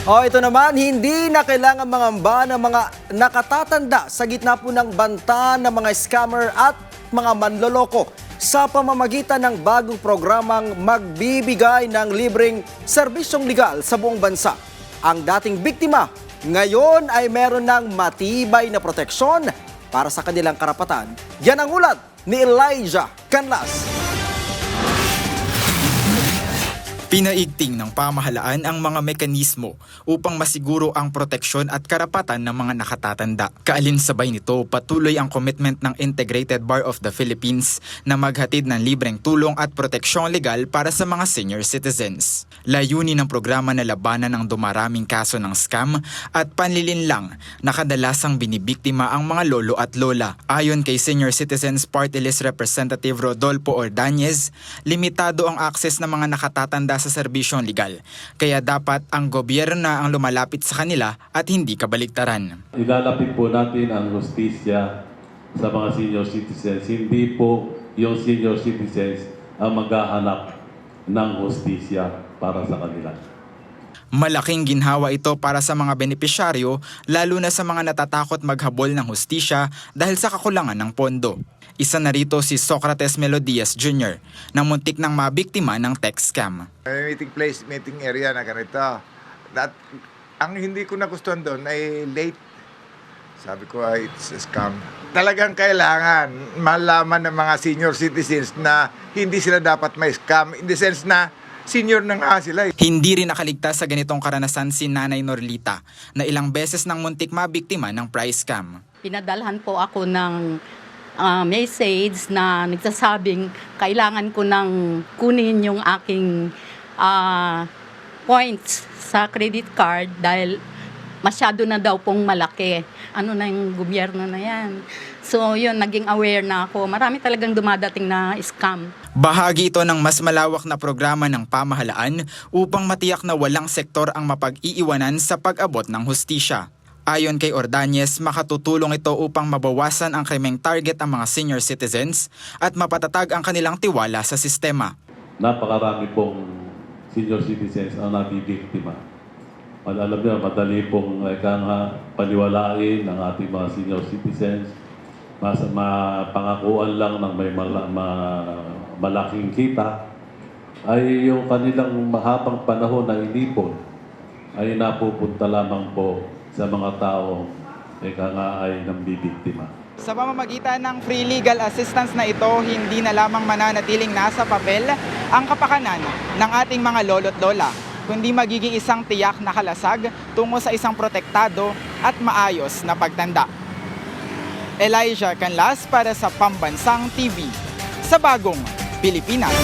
O ito naman, hindi na kailangan mangamba ng mga nakatatanda sa gitna po ng banta ng mga scammer at mga manloloko sa pamamagitan ng bagong programang magbibigay ng libreng serbisyong legal sa buong bansa. Ang dating biktima ngayon ay meron ng matibay na proteksyon para sa kanilang karapatan. Yan ang ulat ni Elijah Canlas. Pinaigting ng pamahalaan ang mga mekanismo upang masiguro ang proteksyon at karapatan ng mga nakatatanda. Kaalinsabay nito, patuloy ang commitment ng Integrated Bar of the Philippines na maghatid ng libreng tulong at proteksyong legal para sa mga senior citizens. Layunin ng programa na labanan ang dumaraming kaso ng scam at panlilinlang na kadalasang binibiktima ang mga lolo at lola. Ayon kay Senior Citizens Party List Representative Rodolfo Ordañez, limitado ang akses ng mga nakatatanda sa serbisyong legal, kaya dapat ang gobyerno na ang lumalapit sa kanila at hindi kabaligtaran. Ilalapit po natin ang hustisya sa mga senior citizens. Hindi po yung senior citizens ang maghahanap ng hustisya para sa kanila. Malaking ginhawa ito para sa mga benepisyaryo, lalo na sa mga natatakot maghabol ng hustisya dahil sa kakulangan ng pondo. Isa na rito si Socrates Melodias Jr. na muntik ng mabiktima ng text scam. Meeting area na ganito. Ang hindi ko nagustuhan doon ay late. Sabi ko ay it's a scam. Talagang kailangan malaman ng mga senior citizens na hindi sila dapat may scam in the sense na senior na nga sila. Hindi rin nakaligtas sa ganitong karanasan si Nanay Norlita na ilang beses nang muntik mabiktima ng price scam. Pinadalhan po ako ng message na nagsasabing kailangan ko nang kunin yung aking points sa credit card dahil masyado na daw pong malaki. Ano na yung gobyerno na yan. So yun, naging aware na ako. Marami talagang dumadating na scam. Bahagi ito ng mas malawak na programa ng pamahalaan upang matiyak na walang sektor ang mapag-iiwanan sa pag-abot ng hustisya. Ayon kay Ordañez, makatutulong ito upang mabawasan ang krimeng target ang mga senior citizens at mapatatag ang kanilang tiwala sa sistema. Napakarami pong senior citizens ang nabibiktima. Alam niyo, madali pong paniwalain ng ating mga senior citizens. Mapangakuan lang ng may malaking kita ay yung kanilang mahabang panahon na inipon ay napupunta lamang po sa mga taong ay nambibiktima. Sa pamamagitan ng free legal assistance na ito, hindi na lamang mananatiling nasa papel ang kapakanan ng ating mga lolo't lola, kundi magiging isang tiyak na kalasag tungo sa isang protektado at maayos na pagtanda. Elijah Canlas para sa Pambansang TV sa Bagong Pilipinas.